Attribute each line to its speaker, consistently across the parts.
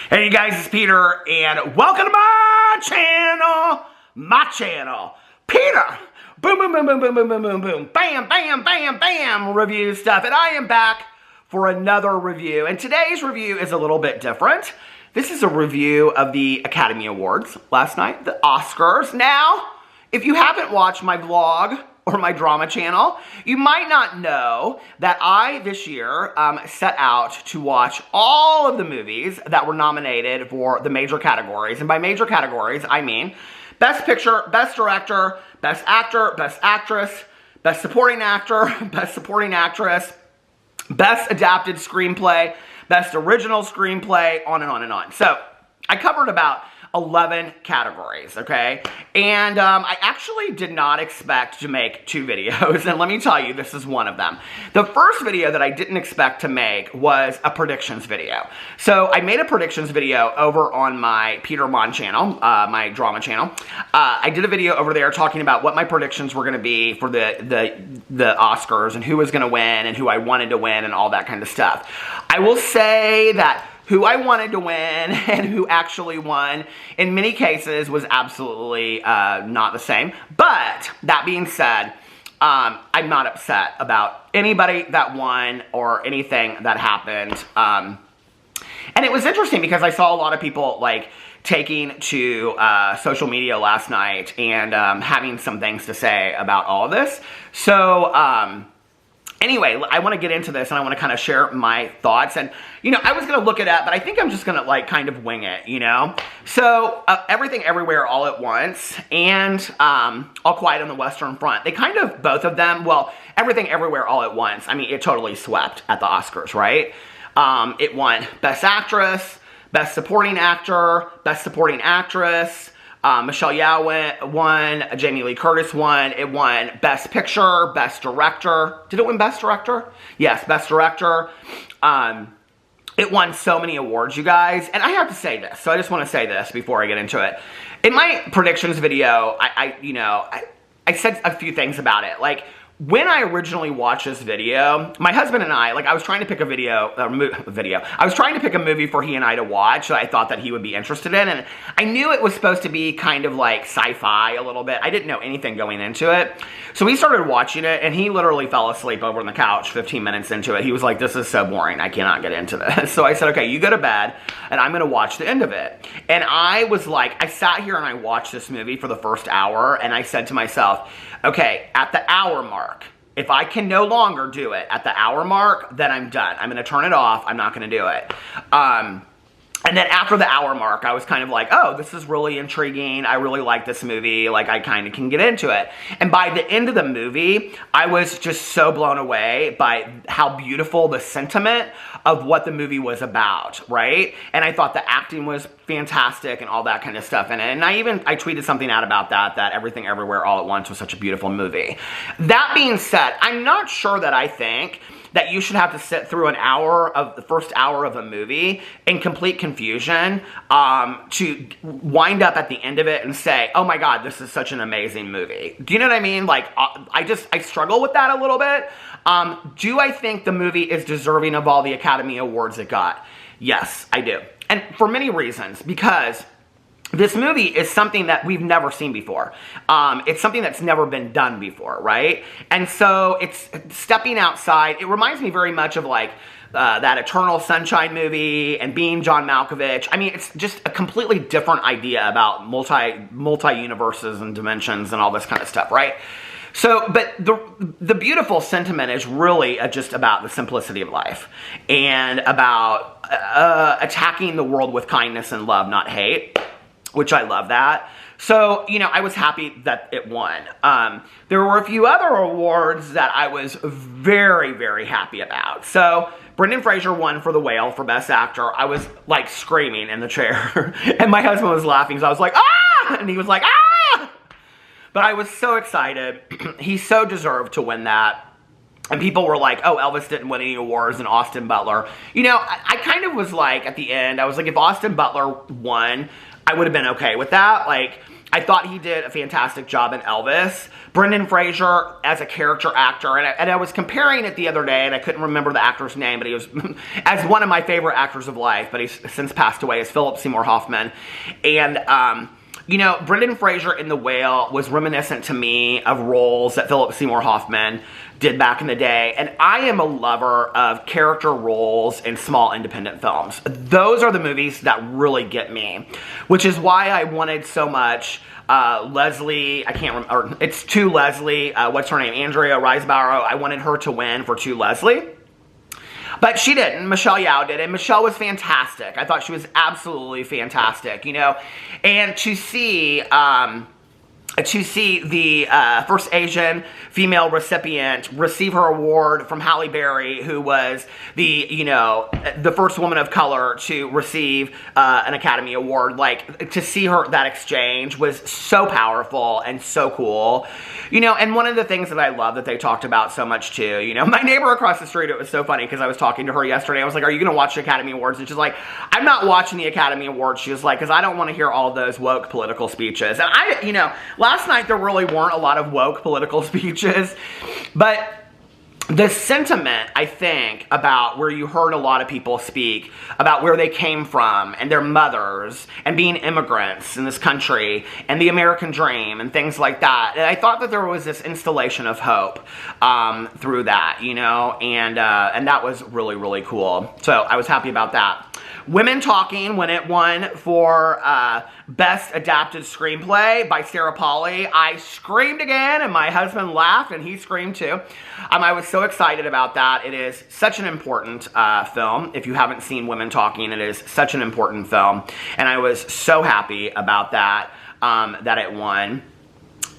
Speaker 1: Hey you guys, it's Peter, and welcome to my channel, Peter, boom, boom, boom, boom, boom, boom, boom, boom, boom, bam, bam, bam, bam, review stuff, and I am back for another review, and today's review is a little bit different. This is a review of the Academy Awards last night, the Oscars. Now, if you haven't watched my vlog or my drama channel, you might not know that I, this year, set out to watch all of the movies that were nominated for the major categories. And by major categories, I mean Best Picture, Best Director, Best Actor, Best Actress, Best Supporting Actor, Best Supporting Actress, Best Adapted Screenplay, Best Original Screenplay, on and on and on. So, I covered about 11 categories, okay? And I actually did not expect to make 2 videos, and let me tell you, this is one of them. The first video that I didn't expect to make was a predictions video. So I made a predictions video over on my Peter Monn channel, my drama channel. I did a video over there talking about what my predictions were going to be for the Oscars and who was going to win and who I wanted to win and all that kind of stuff. I will say that who I wanted to win and who actually won, in many cases, was absolutely not the same. But, that being said, I'm not upset about anybody that won or anything that happened. And it was interesting because I saw a lot of people, like, taking to social media last night and having some things to say about all of this. So, anyway, I want to get into this and I want to kind of share my thoughts. And, you know, I was going to look it up, but I think I'm just going to, like, kind of wing it, you know? So, Everything Everywhere All at Once and All Quiet on the Western Front, they kind of, both of them, well, Everything Everywhere All at Once, I mean, it totally swept at the Oscars, right? It won Best Actress, Best Supporting Actor, Best Supporting Actress, Michelle Yeoh won, Jamie Lee Curtis won, it won Best Picture, Best Director. Did it win Best Director? Yes, Best Director. It won so many awards, you guys. And I have to say this, so I just want to say this before I get into it. In my predictions video, I said a few things about it. Like, when I originally watched this video, my husband and I, like, I was trying to pick I was trying to pick a movie for he and I to watch that I thought that he would be interested in, and I knew it was supposed to be kind of like sci-fi a little bit. I didn't know anything going into it. So we started watching it, and he literally fell asleep over on the couch 15 minutes into it. He was like, this is so boring. I cannot get into this. So I said, okay, you go to bed, and I'm going to watch the end of it. And I was like, I sat here and I watched this movie for the first hour, and I said to myself, okay, at the hour mark, if I can no longer do it at the hour mark, then I'm done. I'm going to turn it off. I'm not going to do it. And then after the hour mark, I was kind of like, oh, this is really intriguing. I really like this movie. Like, I kind of can get into it. And by the end of the movie, I was just so blown away by how beautiful the sentiment of what the movie was about, right? And I thought the acting was fantastic and all that kind of stuff. And I tweeted something out about that Everything Everywhere All at Once was such a beautiful movie. That being said, I'm not sure that I think that you should have to sit through the first hour of a movie in complete confusion to wind up at the end of it and say, oh my God, this is such an amazing movie. Do you know what I mean? Like, I struggle with that a little bit. Do I think the movie is deserving of all the Academy Awards it got? Yes, I do. And for many reasons, because this movie is something that we've never seen before. It's something that's never been done before, right? And so it's stepping outside. It reminds me very much of, like, that Eternal Sunshine movie and Being John Malkovich. I mean, it's just a completely different idea about multi-universes and dimensions and all this kind of stuff, right? So, but the beautiful sentiment is really just about the simplicity of life and about attacking the world with kindness and love, not hate, which I love that. So, you know, I was happy that it won. There were a few other awards that I was very, very happy about. So, Brendan Fraser won for The Whale for Best Actor. I was, like, screaming in the chair. And my husband was laughing, so I was like, ah! And he was like, ah! But I was so excited. He so deserved to win that. And people were like, oh, Elvis didn't win any awards, and Austin Butler. You know, I kind of was like, at the end, I was like, if Austin Butler won, I would have been okay with that. Like, I thought he did a fantastic job in Elvis. Brendan Fraser as a character actor, and I was comparing it the other day, and I couldn't remember the actor's name, but he was as one of my favorite actors of life, but he's since passed away, is Philip Seymour Hoffman. And, you know, Brendan Fraser in The Whale was reminiscent to me of roles that Philip Seymour Hoffman did back in the day. And I am a lover of character roles in small independent films. Those are the movies that really get me, which is why I wanted so much Leslie, I can't remember, it's To Leslie, what's her name, Andrea Riseborough. I wanted her to win for To Leslie. But she didn't. Michelle Yeoh did, and Michelle was fantastic. I thought she was absolutely fantastic, you know. And to see the first Asian female recipient receive her award from Halle Berry, who was the, you know, the first woman of color to receive an Academy Award, like, to see her, that exchange was so powerful and so cool. You know, and one of the things that I love that they talked about so much too, you know, my neighbor across the street, it was so funny because I was talking to her yesterday. I was like, are you going to watch the Academy Awards? And she's like, I'm not watching the Academy Awards. She was like, because I don't want to hear all those woke political speeches. And I, you know, last night there really weren't a lot of woke political speeches, but the sentiment, I think, about where you heard a lot of people speak about where they came from and their mothers and being immigrants in this country and the American dream and things like that. And I thought that there was this installation of hope through that, you know, and that was really, really cool. So I was happy about that. Women Talking, when it won for Best Adapted Screenplay by Sarah Polley, I screamed again, and my husband laughed, and he screamed too. I was so excited about that. It is such an important film. If you haven't seen Women Talking, it is such an important film, and I was so happy about that, that it won.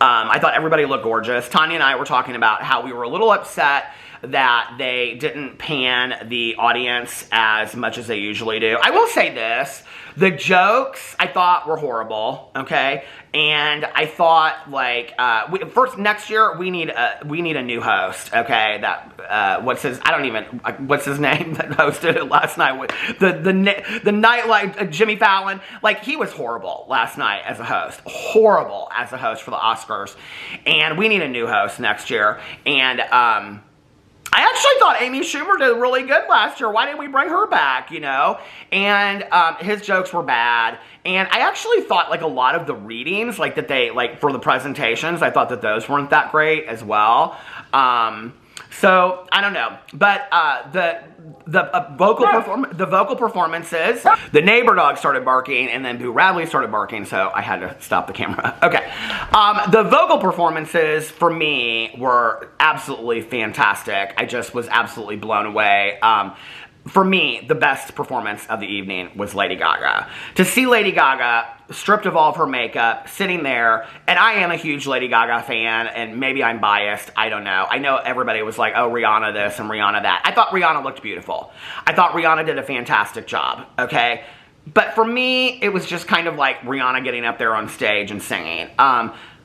Speaker 1: I thought everybody looked gorgeous. Tanya and I were talking about how we were a little upset that they didn't pan the audience as much as they usually do. I will say this, the jokes I thought were horrible, okay? And I thought, like, first, next year, we need a new host, okay? That, what's his name that hosted it last night? With the nightlight, Jimmy Fallon. Like, he was horrible last night as a host. Horrible as a host for the Oscars. And we need a new host next year. And, I actually thought Amy Schumer did really good last year. Why didn't we bring her back, you know? And his jokes were bad. And I actually thought, like, a lot of the readings, like, that they, like, for the presentations, I thought that those weren't that great as well. So, I don't know. But the vocal performances, the neighbor dog started barking, and then Boo Radley started barking, so I had to stop the camera. Okay. The vocal performances, for me, were absolutely fantastic. I just was absolutely blown away. For me, the best performance of the evening was Lady Gaga. To see Lady Gaga stripped of all of her makeup, sitting there, and I am a huge Lady Gaga fan, and maybe I'm biased, I don't know. I know everybody was like, oh, Rihanna this and Rihanna that. I thought Rihanna looked beautiful. I thought Rihanna did a fantastic job, okay? But for me, it was just kind of like Rihanna getting up there on stage and singing.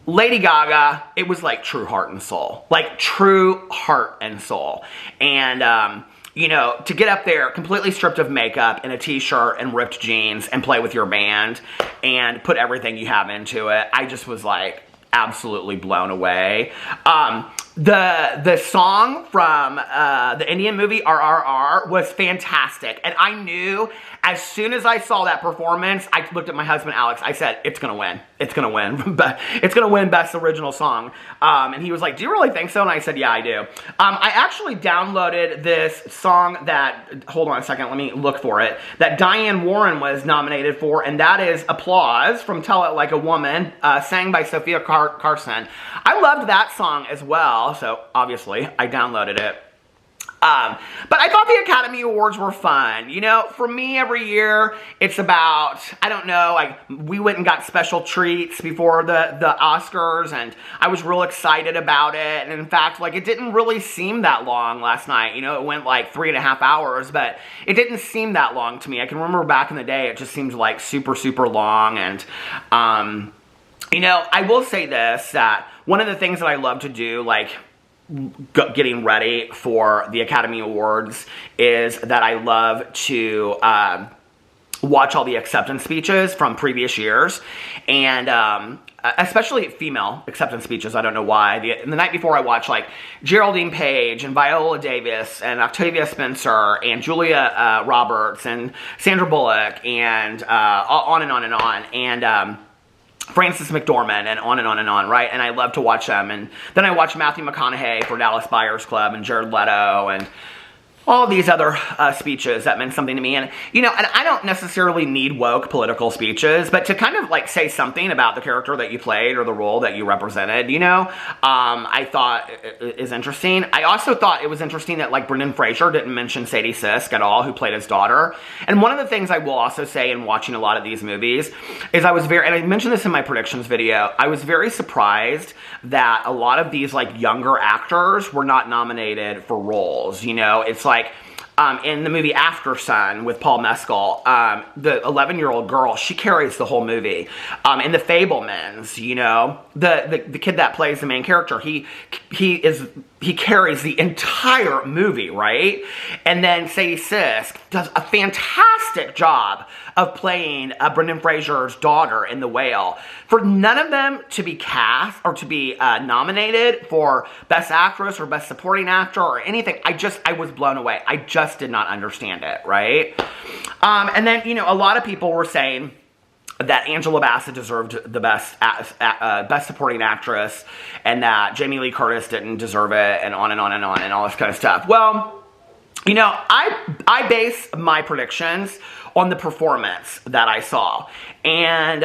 Speaker 1: Lady Gaga, it was like true heart and soul. Like true heart and soul. And, you know, to get up there completely stripped of makeup in a t-shirt and ripped jeans and play with your band and put everything you have into it, I just was like absolutely blown away. The song from the Indian movie RRR was fantastic, and I knew as soon as I saw that performance, I looked at my husband Alex, I said, it's gonna win. It's gonna win. It's gonna win Best Original Song. And he was like, do you really think so? And I said, yeah, I do. I actually downloaded this song that, hold on a second, let me look for it, that Diane Warren was nominated for, and that is Applause from Tell It Like a Woman, sang by Sophia Carson. I loved that song as well, so obviously I downloaded it. But I thought the Academy Awards were fun. You know, for me every year, it's about, I don't know, like, we went and got special treats before the Oscars, and I was real excited about it. And in fact, like, it didn't really seem that long last night. You know, it went like 3.5 hours, but it didn't seem that long to me. I can remember back in the day, it just seemed like super, super long. And, you know, I will say this, that one of the things that I love to do, like, getting ready for the Academy Awards, is that I love to watch all the acceptance speeches from previous years, and especially female acceptance speeches. I don't know why. The night before, I watched like Geraldine Page and Viola Davis and Octavia Spencer and Julia Roberts and Sandra Bullock and on and on and on, and Frances McDormand, and on and on and on, right? And I love to watch them. And then I watched Matthew McConaughey for Dallas Buyers Club and Jared Leto and all these other speeches that meant something to me. And, you know, and I don't necessarily need woke political speeches, but to kind of like say something about the character that you played or the role that you represented, you know, I thought is interesting. I also thought it was interesting that like Brendan Fraser didn't mention Sadie Sisk at all, who played his daughter. And one of the things I will also say in watching a lot of these movies is I was very, and I mentioned this in my predictions video, I was very surprised that a lot of these like younger actors were not nominated for roles. You know, it's like, in the movie After Sun with Paul Mescal, the 11-year-old girl, she carries the whole movie. In The Fabelmans, you know, the kid that plays the main character, he carries the entire movie, right? And then Sadie Sisk does a fantastic job of playing Brendan Fraser's daughter in The Whale. For none of them to be cast or to be nominated for Best Actress or Best Supporting Actor or anything, I was blown away. I just did not understand it, right? And then, you know, a lot of people were saying that Angela Bassett deserved the best supporting actress, and that Jamie Lee Curtis didn't deserve it, and on and on and on, and all this kind of stuff. Well, you know, I base my predictions on the performance that I saw. And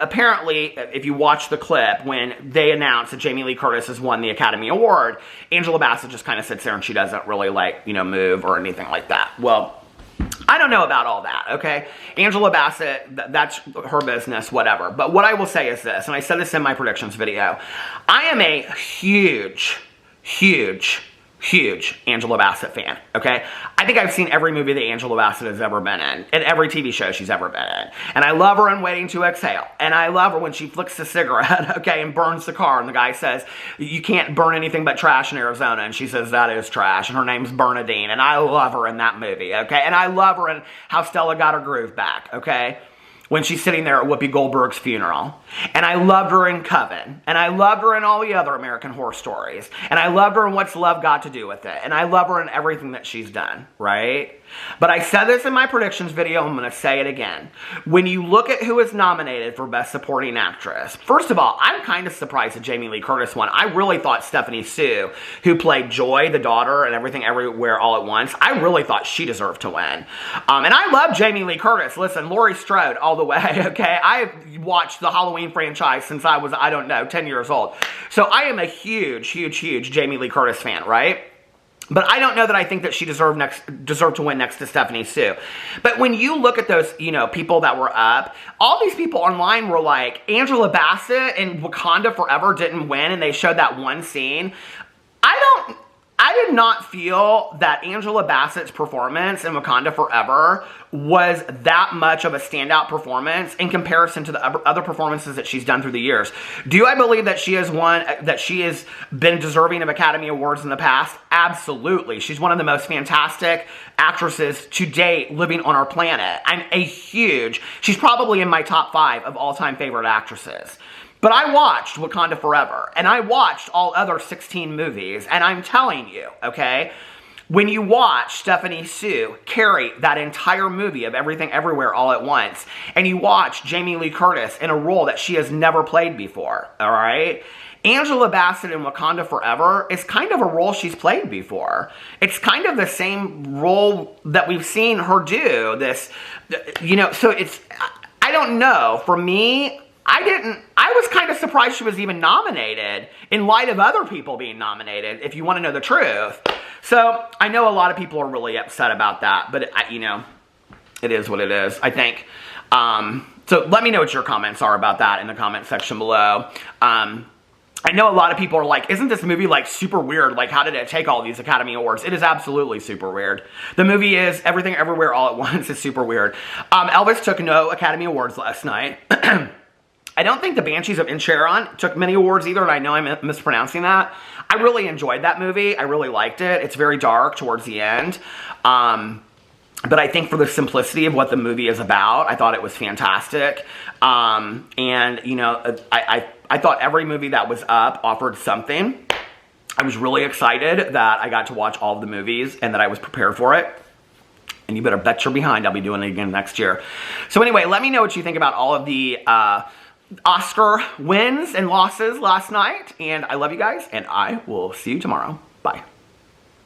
Speaker 1: apparently, if you watch the clip, when they announced that Jamie Lee Curtis has won the Academy Award, Angela Bassett just kind of sits there and she doesn't really, like, you know, move or anything like that. Well, I don't know about all that, okay? Angela Bassett, that's her business, whatever. But what I will say is this, and I said this in my predictions video, I am a huge Angela Bassett fan, okay? I think I've seen every movie that Angela Bassett has ever been in, and every TV show she's ever been in. And I love her in Waiting to Exhale. And I love her when she flicks the cigarette, okay, and burns the car, and the guy says, you can't burn anything but trash in Arizona, and she says, that is trash, and her name's Bernadine, and I love her in that movie, okay? And I love her in How Stella Got Her Groove Back, okay? When she's sitting there at Whoopi Goldberg's funeral. And I loved her in Coven. And I loved her in all the other American Horror Stories. And I loved her in What's Love Got to Do with It. And I love her in everything that she's done, right? But I said this in my predictions video, I'm going to say it again. When you look at who is nominated for Best Supporting Actress, first of all, I'm kind of surprised that Jamie Lee Curtis won. I really thought Stephanie Sue, who played Joy, the daughter, and Everything Everywhere All at Once, I really thought she deserved to win. And I love Jamie Lee Curtis. Listen, Laurie Strode all the way, okay? I've watched the Halloween franchise since I was, I don't know, 10 years old. So I am a huge Jamie Lee Curtis fan, right? But I don't know that I think that she deserved to win next to Stephanie Sue. But when you look at those, you know, people that were up, all these people online were like, Angela Bassett and Wakanda Forever didn't win, and they showed that one scene. I did not feel that Angela Bassett's performance in Wakanda Forever was that much of a standout performance in comparison to the other performances that she's done through the years. Do I believe that she has been deserving of Academy Awards in the past? Absolutely. She's one of the most fantastic actresses to date living on our planet. She's probably in my top 5 of all-time favorite actresses. But I watched Wakanda Forever, and I watched all other 16 movies, and I'm telling you, okay, when you watch Stephanie Sue carry that entire movie of Everything Everywhere All at Once, and you watch Jamie Lee Curtis in a role that she has never played before, all right, Angela Bassett in Wakanda Forever is kind of a role she's played before. It's kind of the same role that we've seen her do, this, you know, so it's, I don't know, for me, I was kind of surprised she was even nominated in light of other people being nominated, if you want to know the truth. So, I know a lot of people are really upset about that, but, you know, it is what it is, I think. So, let me know what your comments are about that in the comment section below. I know a lot of people are like, isn't this movie, like, super weird? Like, how did it take all these Academy Awards? It is absolutely super weird. The movie is Everything Everywhere All at Once. It's super weird. Elvis took no Academy Awards last night. I don't think The Banshees of Inisherin took many awards either, and I know I'm mispronouncing that. I really enjoyed that movie. I really liked it. It's very dark towards the end. But I think for the simplicity of what the movie is about, I thought it was fantastic. And, you know, I thought every movie that was up offered something. I was really excited that I got to watch all of the movies and that I was prepared for it. And you better bet you're behind. I'll be doing it again next year. So anyway, let me know what you think about all of the Oscar wins and losses last night. And I love you guys, and I will see you tomorrow. Bye.